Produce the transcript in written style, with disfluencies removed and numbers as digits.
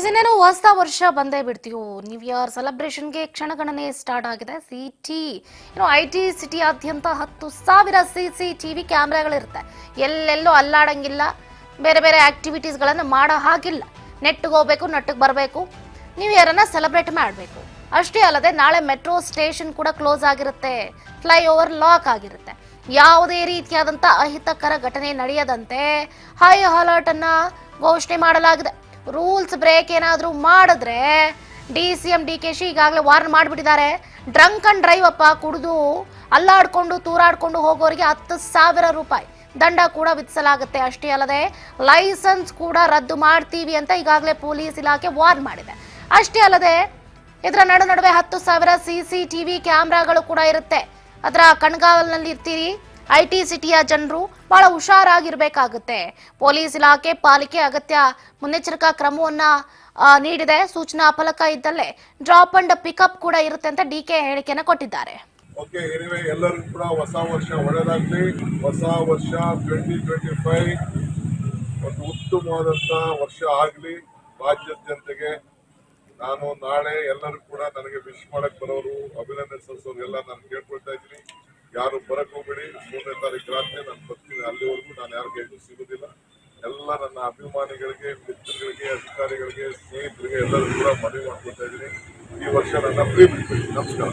ಇನ್ನೇನು ಹೊಸ ವರ್ಷ ಬಂದೇ ಬಿಡ್ತೀವೋ. ನ್ಯೂ ಇಯರ್ ಸೆಲೆಬ್ರೇಷನ್ಗೆ ಕ್ಷಣಗಣನೆ ಸ್ಟಾರ್ಟ್ ಆಗಿದೆ. ಐಟಿ ಸಿಟಿಯಾದ್ಯಂತ 10,000 CCTV ಕ್ಯಾಮೆರಾಗಳಿರುತ್ತೆ. ಎಲ್ಲೆಲ್ಲೂ ಅಲ್ಲಾಡಂಗಿಲ್ಲ, ಬೇರೆ ಬೇರೆ ಆಕ್ಟಿವಿಟೀಸ್ಗಳನ್ನು ಮಾಡೋ ಹಾಗಿಲ್ಲ. ನೆಟ್ಟಿಗೆ ಹೋಗ್ಬೇಕು, ನಟ್ಟಿಗೆ ಬರಬೇಕು, ನ್ಯೂ ಇಯರ್ ಅನ್ನ ಸೆಲೆಬ್ರೇಟ್ ಮಾಡಬೇಕು. ಅಷ್ಟೇ ಅಲ್ಲದೆ ನಾಳೆ ಮೆಟ್ರೋ ಸ್ಟೇಷನ್ ಕೂಡ ಕ್ಲೋಸ್ ಆಗಿರುತ್ತೆ, ಫ್ಲೈಓವರ್ ಲಾಕ್ ಆಗಿರುತ್ತೆ. ಯಾವುದೇ ರೀತಿಯಾದಂಥ ಅಹಿತಕರ ಘಟನೆ ನಡೆಯದಂತೆ ಹೈ ಅಲರ್ಟ್ ಅನ್ನ ಘೋಷಣೆ ಮಾಡಲಾಗಿದೆ. ರೂಲ್ಸ್ ಬ್ರೇಕ್ ಏನಾದರೂ ಮಾಡಿದ್ರೆ DCM DKಶ ಈಗಾಗಲೇ ವಾರ್ನ್ ಮಾಡಿಬಿಟ್ಟಿದ್ದಾರೆ. ಡ್ರಂಕ್ ಅಂಡ್ ಡ್ರೈವ್ ಕುಡಿದು ಅಲ್ಲಾಡ್ಕೊಂಡು ತೂರಾಡ್ಕೊಂಡು ಹೋಗೋರಿಗೆ 10,000 ರೂಪಾಯಿ ದಂಡ ಕೂಡ ವಿಧಿಸಲಾಗುತ್ತೆ. ಅಷ್ಟೇ ಅಲ್ಲದೆ ಲೈಸೆನ್ಸ್ ಕೂಡ ರದ್ದು ಮಾಡ್ತೀವಿ ಅಂತ ಈಗಾಗಲೇ ಪೊಲೀಸ್ ಇಲಾಖೆ ವಾರ್ನ್ ಮಾಡಿದೆ. ಅಷ್ಟೇ ಅಲ್ಲದೆ ಇದರ ನಡುವೆ 10,000 CCTV ಕ್ಯಾಮ್ರಾಗಳು ಕೂಡ ಇರುತ್ತೆ. ಅದರ ಕಣ್ಗಾವಲಿನಲ್ಲಿ ಇರ್ತೀರಿ. IT ಸಿಟಿಯ ಜನರು ಬಹಳ ಹುಷಾರಾಗಿರ್ಬೇಕಾಗುತ್ತೆ. ಪೊಲೀಸ್ ಇಲಾಖೆ ಪಾಲಿಕೆ ಅಗತ್ಯ ಮುನ್ನೆಚ್ಚರಿಕಾ ಕ್ರಮವನ್ನ ನೀಡಿದೆ. ಸೂಚನಾ ಫಲಕ ಇದ್ದಲ್ಲೇ ಡ್ರಾಪ್ ಅಂಡ್ ಪಿಕಪ್ ಕೂಡ ಇರುತ್ತೆ ಅಂತ DK ಹೇಳಿಕೆಯನ್ನು ಕೊಟ್ಟಿದ್ದಾರೆ. ಓಕೆ, ಎಲ್ಲರಿಗೂ ಕೂಡ ಹೊಸ ವರ್ಷ ಒಳ್ಳೆಯದಾಗಲಿ. ಹೊಸ ವರ್ಷ 2025 ಒಂದು ಉತ್ತಮವಾದಂಥ ವರ್ಷ ಆಗಲಿ ರಾಜ್ಯದ ಜನತೆಗೆ. ನಾನು ನಾಳೆ ಎಲ್ಲರೂ ಕೂಡ ನನಗೆ ವಿಶ್ ಮಾಡಕ್ಕೆ ಬರೋರು, ಅಭಿನಂದನೆ ಸಲ್ಲಿಸೋರು ಎಲ್ಲ ನಾನು ಕೇಳ್ಕೊಳ್ತಾ ಇದ್ದೀನಿ. ಯಾರು ಬರಕ್ಕೆ ಹೋಗ್ಬೇಡಿ. 3ನೇ ತಾರೀಕು ರಾತ್ರಿ ನಾನು ಬರ್ತೀನಿ. ಅಲ್ಲಿವರೆಗೂ ನಾನು ಯಾರ ಕೈಗೂ ಸಿಗೋದಿಲ್ಲ. ಎಲ್ಲ ನನ್ನ ಅಭಿಮಾನಿಗಳಿಗೆ, ಮಿತ್ರಗಳಿಗೆ, ಅಧಿಕಾರಿಗಳಿಗೆ, ಸ್ನೇಹಿತರಿಗೆ ಎಲ್ಲರಿಗೂ ಕೂಡ ಮನವಿ ಮಾಡ್ಕೊಳ್ತಾ ಇದ್ದೀನಿ. ಈ ವರ್ಷ ನನ್ನ ಪ್ರೀತಿ. ನಮಸ್ಕಾರ.